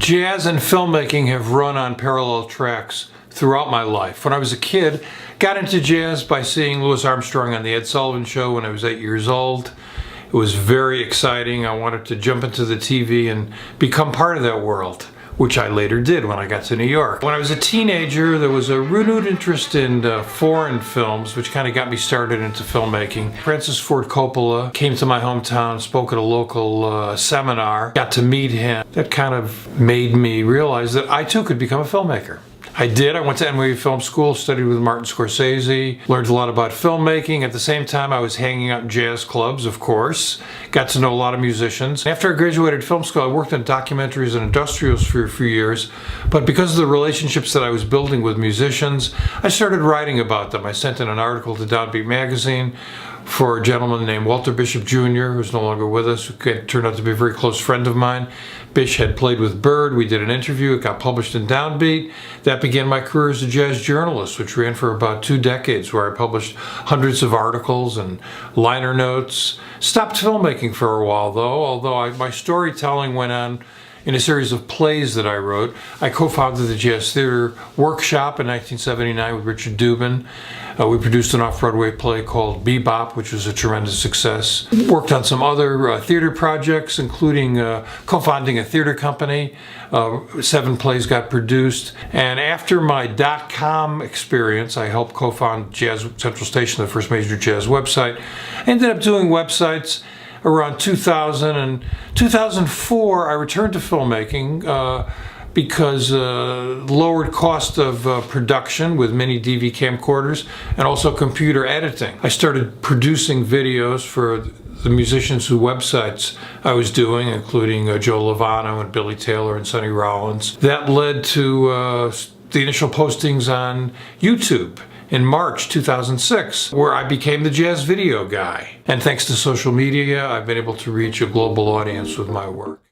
Jazz and filmmaking have run on parallel tracks throughout my life. When I was a kid, got into jazz by seeing Louis Armstrong on the Ed Sullivan Show when I was 8 years old. It was very exciting. I wanted to jump into the TV and become part of that world, which I later did when I got to New York. When I was a teenager, there was a renewed interest in foreign films, which kind of got me started into filmmaking. Francis Ford Coppola came to my hometown, spoke at a local seminar, got to meet him. That kind of made me realize that I too could become a filmmaker. I did. I went to NYU Film School, studied with Martin Scorsese, learned a lot about filmmaking. At the same time, I was hanging out in jazz clubs, of course. Got to know a lot of musicians. After I graduated film school, I worked on documentaries and industrials for a few years. But because of the relationships that I was building with musicians, I started writing about them. I sent in an article to Downbeat Magazine for a gentleman named Walter Bishop Jr., who's no longer with us, who turned out to be a very close friend of mine. Bish had played with Bird. We did an interview. It got published in Downbeat. That began my career as a jazz journalist, which ran for about 2 decades, where I published hundreds of articles and liner notes. Stopped filmmaking for a while, though, although my storytelling went on in a series of plays that I wrote. I co-founded the Jazz Theater Workshop in 1979 with Richard Dubin. We produced an off-Broadway play called Bebop, which was a tremendous success. Worked on some other theater projects, including co-founding a theater company. 7 plays got produced. And after my .com experience, I helped co-found Jazz Central Station, the first major jazz website. I ended up doing websites around 2000 and 2004. I returned to filmmaking because lowered cost of production with mini DV camcorders and also computer editing. I started producing videos for the musicians whose websites I was doing, including Joe Lovano and Billy Taylor and Sonny Rollins. That led to the initial postings on YouTube in March 2006, where I became the jazz video guy. And thanks to social media, I've been able to reach a global audience with my work.